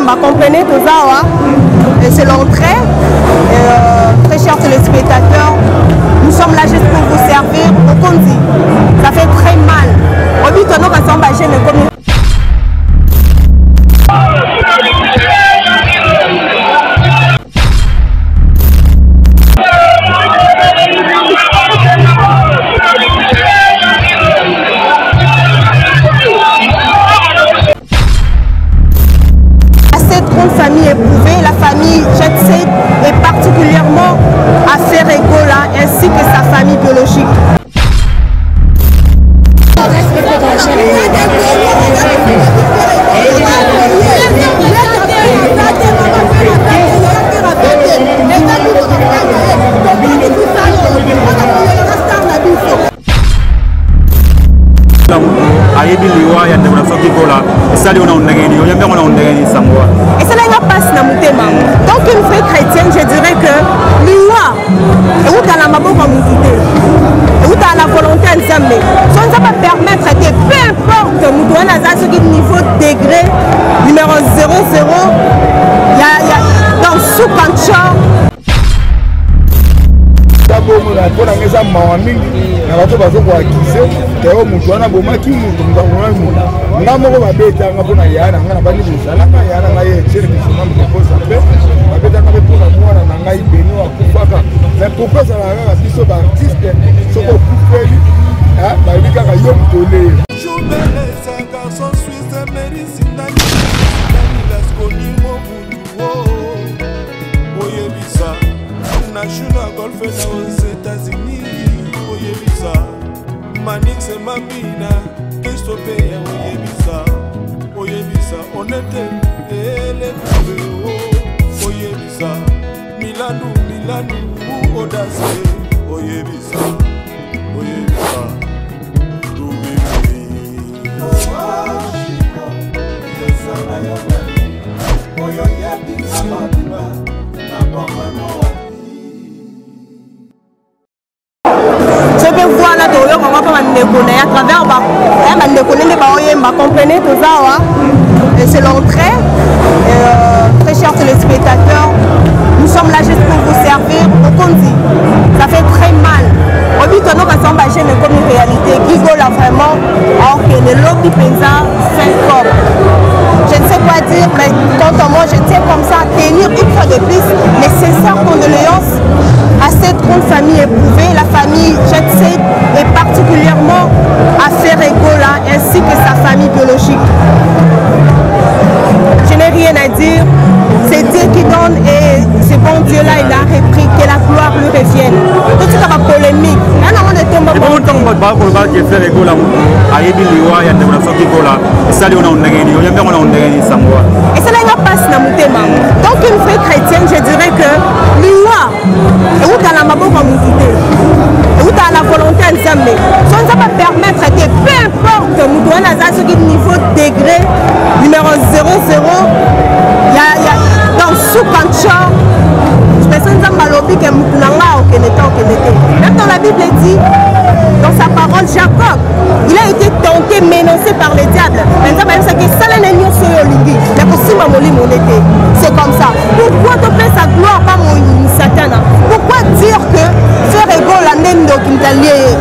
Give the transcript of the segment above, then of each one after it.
Oyemba, comprenez tout ça, c'est l'entrée. Très chers téléspectateurs, nous sommes là juste pour vous servir. Au Kondi, ça fait très mal. Au but de nous, on va gêner comme famille éprouvée, la famille Jet-Set et particulièrement à Ferregola ainsi que sa famille biologique. Et c'est là qu'il passe dans mon thème. Donc une vraie chrétienne, je dirais que l'Iwa, où tu as la mabo comme où tu as la volonté de s'aimer. Ça ne va pas permettre que peu importe nous devons à ce niveau degré numéro 00, il y a dans sous-canchor. Pour la maison mamie, na bato bazo ko akize teo mutu wana bomaki mutu mbango ngamo ko babeta ngabo na yana ngana bani musala na yana na ye chere kisoma mkosa pe babeta ngabe pour mwana na ngai beno akufaka mais pourquoi ça la ngaka biso ba artiste soko kufeli ah ba bika ka yo mutole jobele sa garçon suisse médecine las konimo oye bisa national golf aux États-Unis oyebisa Manix et Mamina Christo Peya oyebisa honnête et les oyebisa Milano audace oyebisa à travers comprenez tout ça, c'est l'entrée. Très chers téléspectateurs, nous sommes là juste pour vous servir. Au Kondi, ça fait très mal. Au but de nous, on va gêner comme une réalité. Guigo là vraiment, alors que le lobby pensa 5 corps. Je ne sais quoi dire, mais quand on mange, je tiens comme ça, tenir une fois de plus les sincères condoléances à cette grande famille éprouvée, la famille Jet-Set et particulièrement à Ferregola ainsi que sa famille biologique. Je n'ai rien à dire, c'est Dieu qui donne et ce bon Dieu-là, il a repris, que la gloire lui revienne. Tout ça va polémique. Et c'est là qu'il passe dans mon thème. Donc une vraie chrétienne, je dirais que l'Iwa, où tu as la mabo comme où tu as la volonté de s'aimer. Ça ne va pas permettre que peu importe nous devons à ce niveau degré numéro 00, il y a dans sous-canchor. Même dans la Bible dit, dans sa parole, Jacob, il a été tenté, menacé par le diable. C'est comme ça. Pourquoi te faire sa gloire par mon Satan? Pourquoi dire que faire égale à Nendo Kindalier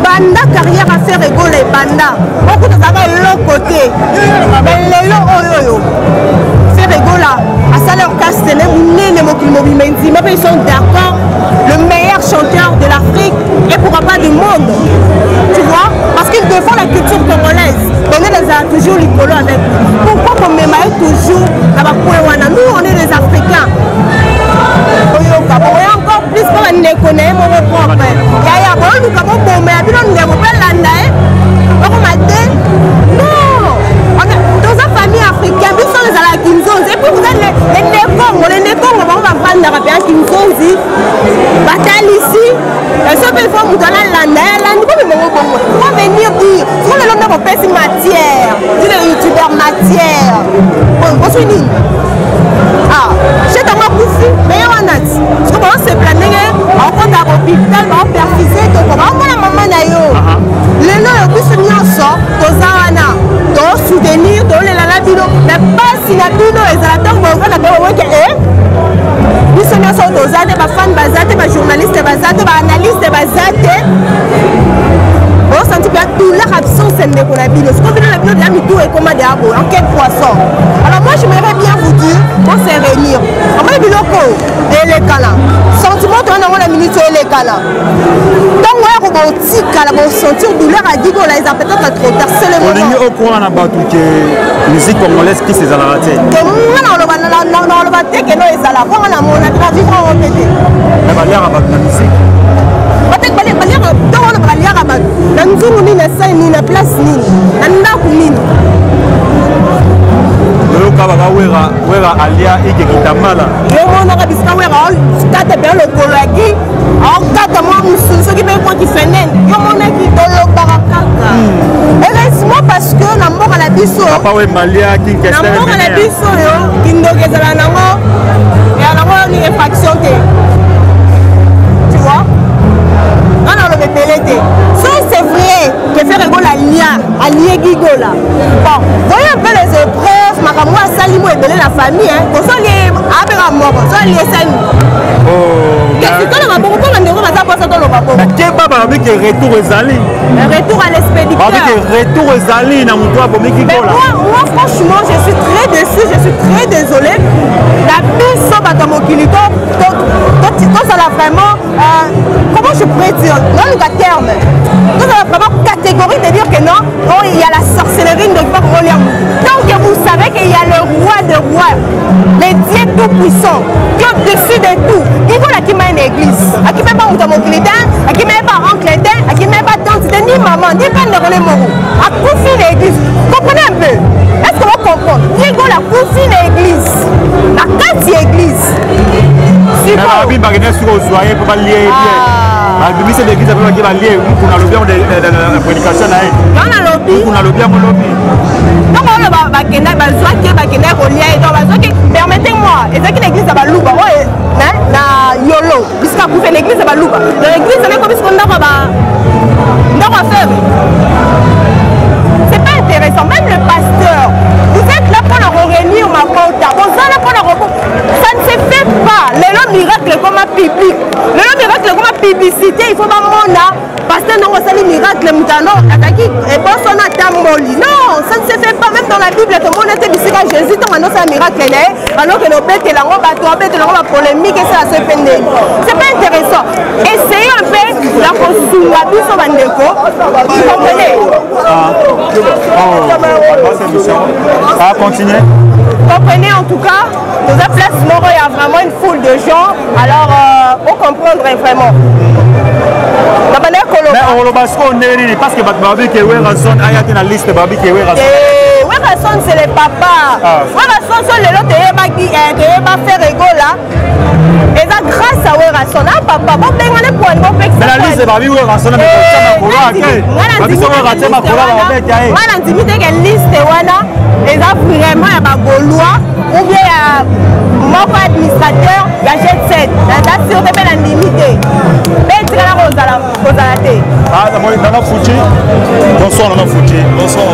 Banda carrière à faire égale et Banda. Beaucoup de travail de l'autre côté. Mais les lots, faire égale à salaire castené, ils sont d'accord, le meilleur chanteur de l'Afrique et pourquoi pas du monde. Tu vois? Parce qu'ils défendent la culture congolaise. On est toujours l'icolo avec lui. Pourquoi qu'on m'émaille toujours à ma poéwana? Nous, on est des Africains. On est encore plus pour un connaît mon propre. Yaya, bon, nous avons bon, mais nous avons pas l'andaï. Non! Dans une famille africaine, nous sommes à la Kinzonzi. Et puis vous avez les Nekong, on va prendre la Kinzonzi. Bataille ici. Et ce qu'il faut, vous donnez l'andaï. On va venir dire, sur le nom de mon père, c'est matière. C'est le youtubeur matière. On se dit. Ah, j'ai dans ma bouffe, mais on a dit. Parce que on s'est plané, on compte à l'hôpital, on perfusé, on va la maman d'ailleurs. Le nom est plus mis en sort, dans un souvenir, dans les lalabino, mais pas si la bino ezala tant que na ko que biso nyonso toza te ba fan baza te ba journaliste baza te ba analyste baza te on senti bien douleur absence ndeko na bino. Ce qu'on vient de la mitou et comment de abo en quel poisson. Alors moi j'aimerais bien vous dire qu'on se réunir. On va biloko et les cala. Sentiment on a la minute et les cala. Donc ouais on va tika la bon sentir douleur à digo là ils appellent peut-être trop tard c'est le moment. On est au courant na batu que musique congolaise qui c'est à la raté. Que moi on le va te que non ils à la on a mon traduit en répéter. La valeur à la musique. Na nzungu nini na sai nini na place nini na ndaku nini yo kaba wera alia ike kitamala yo mona ka bisika wera kata pe le kolaki en kata mo musu ce qui peut quoi qui fait nen yo mona ki tolo barakaka heureusement parce que na mboka la biso papa we malia ki kester na mboka la biso yo kindokezala nango ya nango ni infraction te tu vois on a le bébé. Ça c'est vrai que faire rigolo à lier gigola. Bon, voyez un peu les épreuves, ma moi salimo et belé la famille hein. Pour ça les avec la mort, ça les scènes. Oh. Qu'est-ce que on a beaucoup de gens qui passent dans le bateau. Mais quel papa avec retour aux alliés. Retour à l'expéditeur. Avec retour aux alliés dans mon toit pour gigola. Moi franchement, je suis très déçu, je suis très désolé. La piste dans mon kilito, toi ça l'a vraiment comment je pourrais dire non le terme donc ça va vraiment catégorie de dire que non il y a la sorcellerie de donc vous savez qu'il y a le roi de rois les dieux tout puissants qui est au-dessus de tout il faut qui met une église à qui met pas mon client à qui met pas oncle à qui met pas tante ni maman ni pas de relais moraux à couper l'église comprenez un peu est-ce que vous comprenez il faut la couper l'église la carte église c'est bon c'est l'église qui va lier pour le bien de la prédication là on a lobby on a le bien lobby donc on va kenda bazwa ke ba kenda relier donc bazwa ke permettez-moi et ça que l'église va luba na yolo puisque vous faites l'église va luba l'église c'est comme puisque on va faire c'est pas intéressant même le pasteur vous êtes là pour la réunir ma compta vous êtes là pour la ça ne se fait pas le miracle comme un public le miracle comme un publicité il faut pas mona parce que non c'est le miracle mutano ataki et bon son atamboli non ça ne se fait pas même dans la Bible que mon était bisika Jésus tant non c'est un miracle là alors que nos bêtes là on va la polémique et ça se fait c'est pas intéressant essayez un peu la consoula biso bandeko vous comprenez ça continue comprenez en tout cas dans la place Moro il y a vraiment une foule de gens alors on comprendrait vraiment mais on le passe qu'on est parce que Babi qui est Werason a été dans la liste Babi qui est Werason Werason c'est les papas Werason sont les lots qui faire rigolo là et ça grâce à Werason papa bon ben on est pour un peu mais la liste Babi Werason mais Babi sont raté ma cola va avec elle on a dit que liste wana et ça vraiment il y a Gaulois ou bien mon administrateur il y a Jet 7 la date sur la limité mais tu vas la tête Nana Fouti bonsoir Nana Fouti bonsoir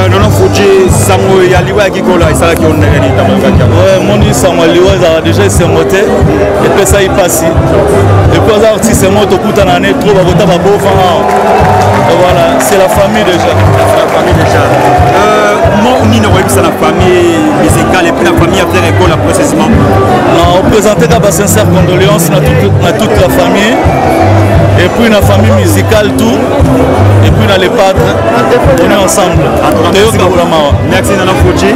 Nana Fouti Sango ya liwa kikola isala ki onne ni tamaka ouais mon dit Sango liwa ça déjà c'est monté et puis ça y passe et puis ça artiste c'est moto kuta na ne trop ba bota ba bo voilà c'est la famille déjà mon ni ne ça la famille musicale et puis la famille après école précisément non on présentait d'abord sincère condoléances à toute la famille et puis la famille musicale tout et puis dans les padres on est ensemble merci Nana Fouti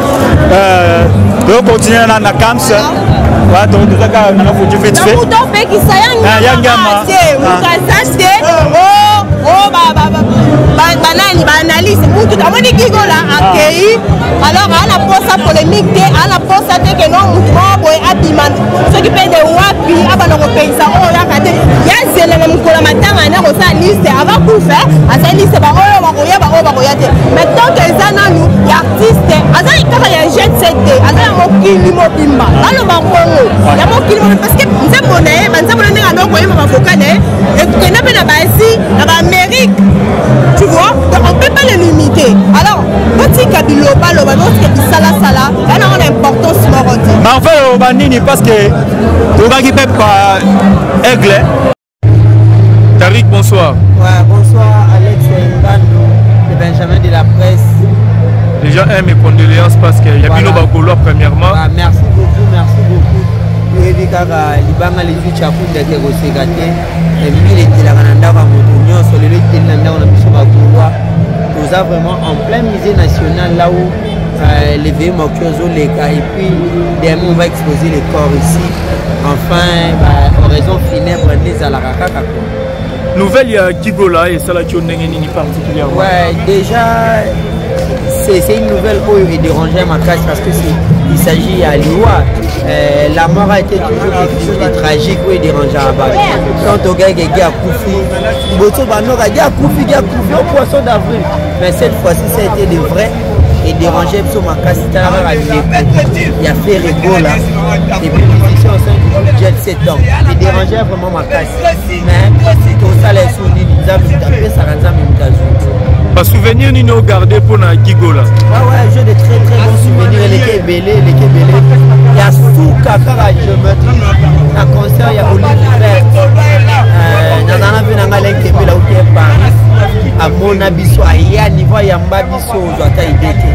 on continue dans la camps donc tout ça Nana Fouti vite fait banani banalise mutu amoni gigola akei alors ana posa polémique te ana posa te que non mutu boy abimana ce qui peut de wapi abana ko paysa o ya kate ya zelele mukolo matanga na ko sa liste avant pour faire asa liste ba oyo bakoya te mais tant que ça nanu ya artiste asa ikaka ya jet set asa ya mokili mobimba dans le bangongo ya mokili mobimba parce que nzembo na ye banzembo na ndenge ndoko yema bafokane et que na pena basi na ba Amérique tu vois donc on peut pas les limiter alors botika biloba loba botika bisala sala elle a une importance morale mais en fait au banini parce que tobaki pe pa aigle. Tariq, bonsoir. Ouais, bonsoir Alex Ngando, le Benjamin de la presse. Déjà mes condoléances parce qu'il y a Bino Bakolo premièrement. Ouais, merci beaucoup, merci beaucoup. Oui, car Libanga les huit chapeaux de Keroségate, et mille et la Gananda va monter sur le lieu de Nanda, on a mis sur Bakolo. Nous avons vraiment en plein musée national là où les vieux Mokyozo, les gars, et puis demain on va exposer les corps ici. Enfin, oraison funèbre des Alarakaka. Nouvelle, il y a Gigola et Salakio Nengenini particulièrement. Ouais, déjà, c'est une nouvelle où il dérangeait ma casse parce que il s'agit à Liwa. La mort a été toujours quelque chose de tragique où il dérangeait à bas. Quand on gagne a Koufi, Boto Banor a Koufi au poisson d'avril. Mais cette fois-ci, ça a été de vrai. Et dérangeait sur ma casse, il y a fait rigolo là. Et puis, musicien au sein du groupe Jet 7 ans. Il dérangeait vraiment ma casse. Mais tout ça, les souvenirs, nous avons tapé ça dans un pas souvenir ni nous garder pour la Gigola. Ah ouais, j'ai de très bons souvenirs. Les Kébélés. Il y a Souka je me dis. Un concert, il y a Olivier. Nanana Venanga Lekébé là où il est Paris. À mon abisso, à Yannivo, Yamba Bisso, Zota Ideke.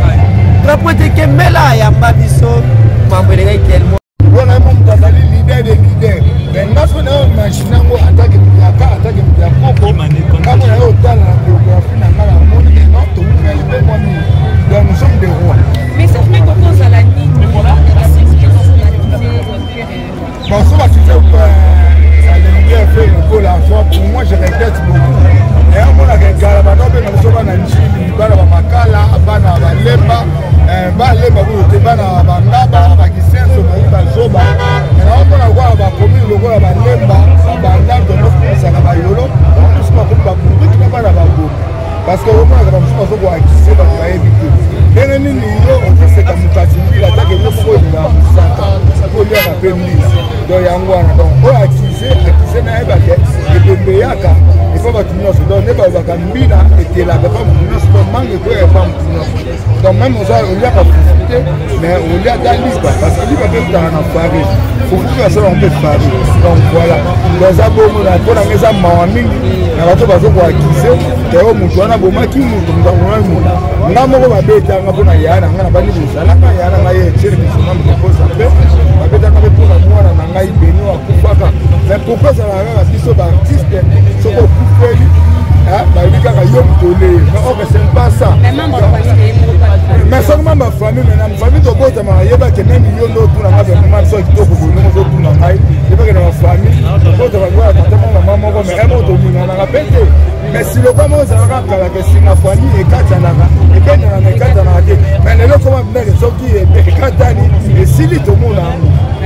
Rapote Kemela, Yamba Bisso, Mambelega Kelmo. Voilà mon Tazali, leader des leaders. Mais national machine attaque la Coco. Quand on est au talent, la biographie n'a pas la monde et non, tout le monde est moi. Donc nous sommes des rois. Mais ça fait qu'on pense à la nuit. Bon, ça va, tu fais ça l'aime fait le goal à soi. Pour moi, je regrette beaucoup. Et à mon avis, nous sommes en Chine, nous sommes Makala, Bana, Lemba, Balemba, Bana, Bandaba, Bakisien, Zoba. Et là, on va voir la commune, le goal à Lemba, Bandab, de notre pays, ça va yolo. Nous sommes pas pour qui n'a pas la bago. Parce que au moins, nous sommes pas qui sait pas va éviter. Et les niveaux, on dit c'est comme Katimbi, la tag est le faux de la Moussaka. Pour lui, on a fait une liste. Donc, Yangwana, donc, on a accusé, n'a pas fait, et Bembeyaka. Il faut que nous nous donnions pas de Gambina et que la femme nous manque de quoi donc même on a pas profité mais on y a dans parce que lui va peut dans un Paris faut que ça on peut faire donc voilà dans un bon moment pour la maison mamie na bato bazo kwa kise teo mutu wana bomaki mutu mutangwana ngamo ko babeta ngapo na yana ngana bani busala na yana ngaye chiri kisoma mkosa pe babeta ngapo pour mwana na ngai beno akufaka mais pourquoi ça va biso ba artiste soko kufeli bah il y a c'est pas ça mais seulement ma famille maintenant ma famille de bote ma yeba que même million d'autres na ma maman so qui to ko no so tout na ngai et pas que ma famille bote va voir tellement maman mo mais elle to ni na rappelle mais si le comment ça va kala que si ma famille et katana et ben na katana mais le comment venir so qui est katani et si li to mo na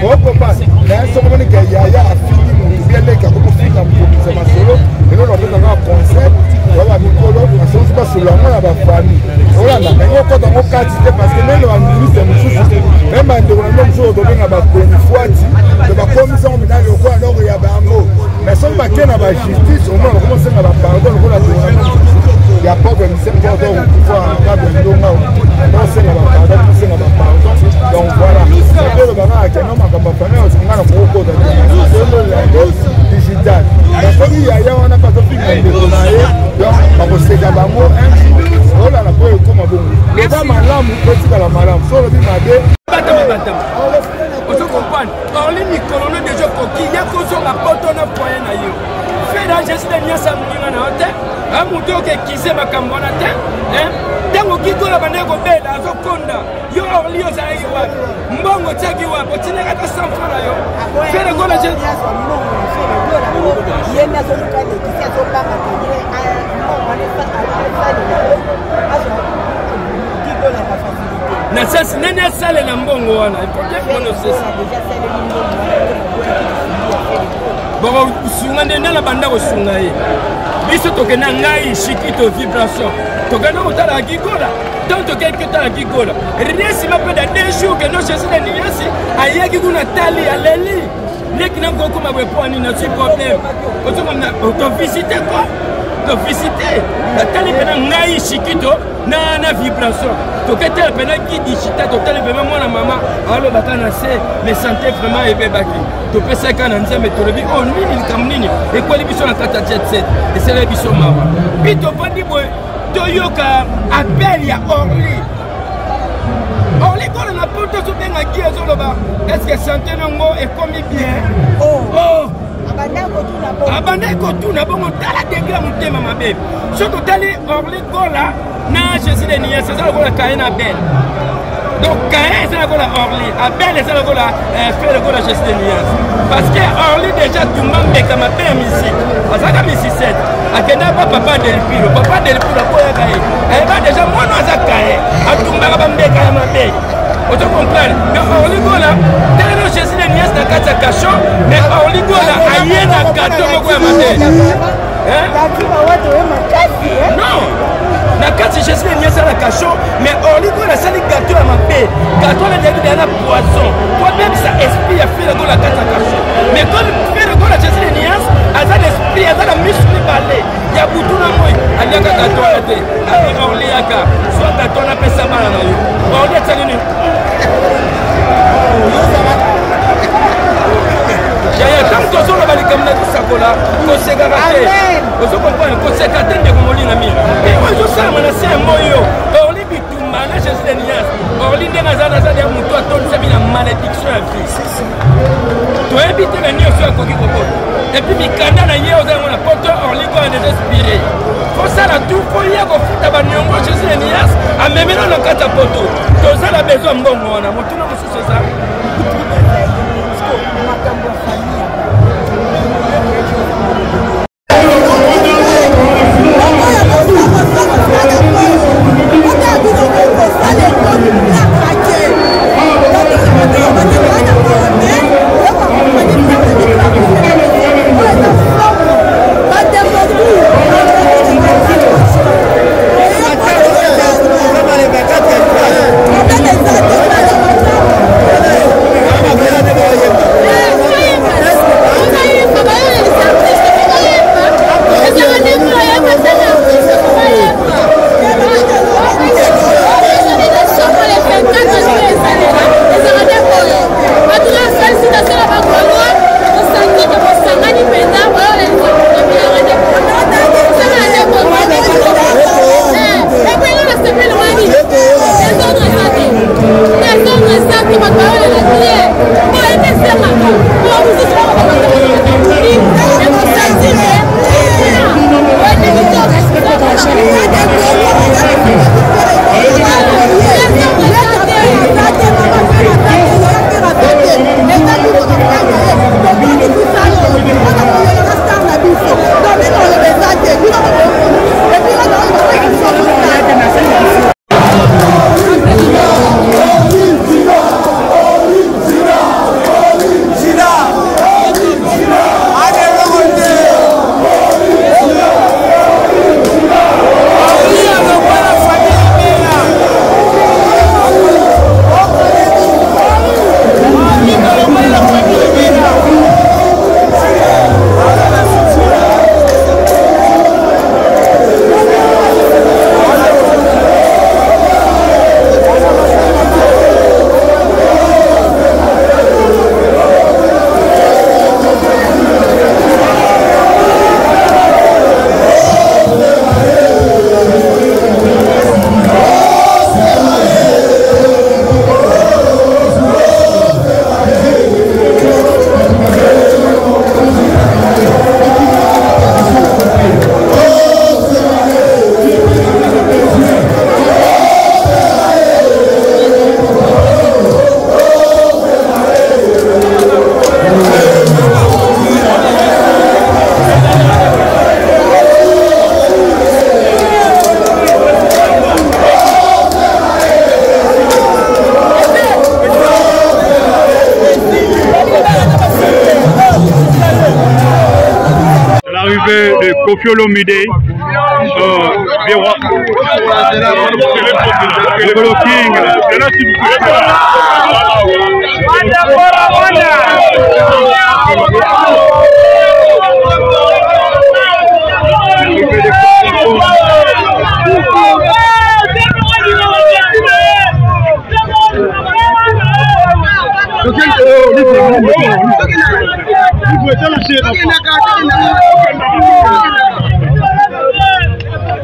on pas mais so comment que yaya a fini bien les ka ko fina pour ma solo et non on fait un concert voilà mikolo parce que pas sur la famille voilà na ngo ko to katite parce que même la ministre mususu même ande ko na mususu to benga ba ko ni fuati de ba commission minale ko alors il y a bango mais son ba kena ba justice au moins on commence à ba pardon ko la il y a pas de ministère qui doit pouvoir pas de ndonga donc c'est la pardon c'est la pardon donc voilà c'est le baba qui non ma ba famille on ngana ko de digital la famille ya wana pas de film de naye donc bakoseka bango ola na boye koma bongo eza malamu kotikala malamu solo bimade batama ozo comprendre orli mikolo no déjà koki ya kozonga poto na foyer na yo fait la geste de nyasa mlinga na hotel amuto ke kize makambo na te tango kikola bande ko bela azokonda yo orli yo zai wa mbongo tsaki wa botineka ta 100 francs na yo fait le gola je yenda zo kale kisa zo panga kanye na sasa nani asale na mbongo wana ipoje kono sasa bon bakosunga nde nde na banda kosunga ye biso tokenda ngai shikito vibration tokenda kotala gigola donc tokeki kotala gigola resima mpe da 2 jours ke no jésus de niasi ayeki kuna tali aleli leki na ngokoma bwepwani na si problème otokomna otovisite quoi tovisite natali mpena ngai shikito na vibration toketela mpena kidishita totali vraimen mwana mama alobaka na se me sante vraiment ebebaki topesaka na nzambe tolobi o nini likambo nini ekweli biso na kati ya jet set esala biso mawa mpi tovandi boye toyoka appel ya orly orly kola na po tozobengaki ezoloba estce sante nango ekomi bien abanda ekotuna bongo tala degre motema mabe so totali orly kola na jésus de nias eza lokola kaye na abel donc kaye eza lokola orly abel eza lokola fe lokola jésus de nias parce que orly déjà tumba mbeka mabe ya misike azalaka misisete akenda pa papa delpiro akoyaka ye ayeba déjà mwana aza kaye atumbaka bambeka ya mabe oto comprendre mais orly kola teleno jésus de nias na kati ya kasho mais orly kola aye na gato moko ya mabe non na kati jésus de nias na kasho mais orly kola asali gato ya mabe gato na ndebi deya na poisson po bebisa esprit ya fere kola kati ya kasho mais comme fere kola jésus de nias aza l'esprit aza na misu mibale ya butu na moi aliaka gato wana te abi orly yaka soit gato napesa bana na yo orly atalini yaya ntango tozoloba likambo na tosakola kosekaka te ozokomprendre koseka te ndeko molinga mingi e oyo ezosalama na se ya moyo orly bitumba na jésus de nias orly ndenge aza ya moto atondisami na malédiction ya vie toyebi te na nyonso akoki kokota epuis mikanda na ye ozango na poto orly koya deja inspiré fosala tu po ye kofuta baniongo jésus de nias amemena na kati ya poto tozala besoin mbongo wana motuna mosusu eza l'arrivée de Kofi Olomide, le King,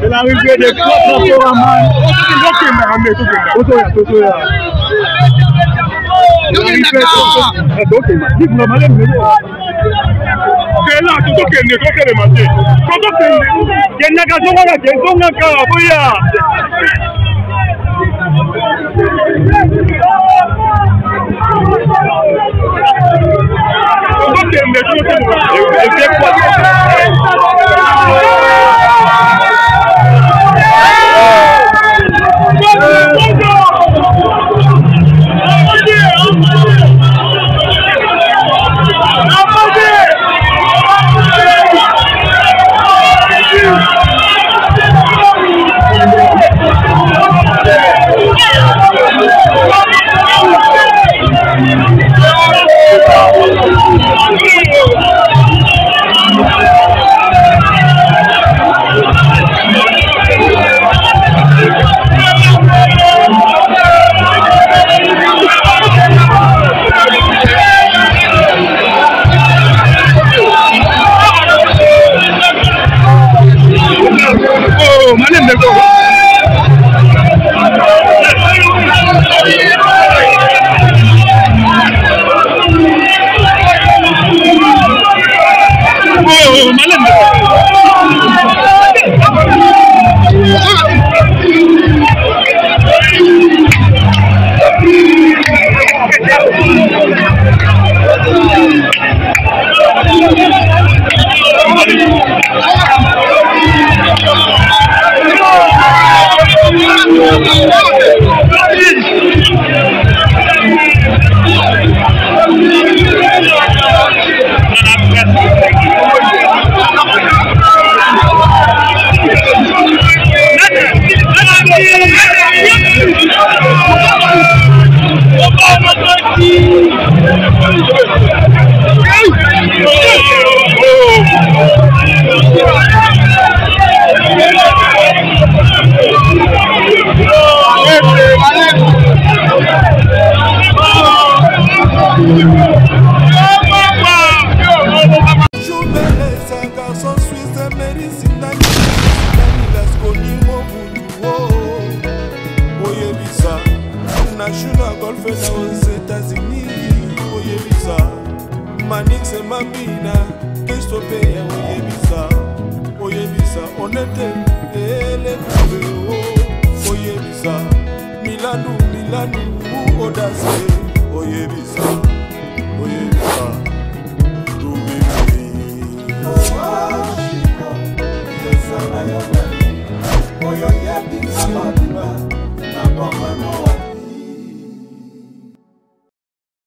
c'est l'arrivée des trois transformants. National Golf aux États-Unis, Oyebisa, Manix et Mamina, Christophe Oyebisa, Oyebisa, on était les Oyebisa, Milanou, Audace, Oyebisa, Oyebisa, Oyebisa,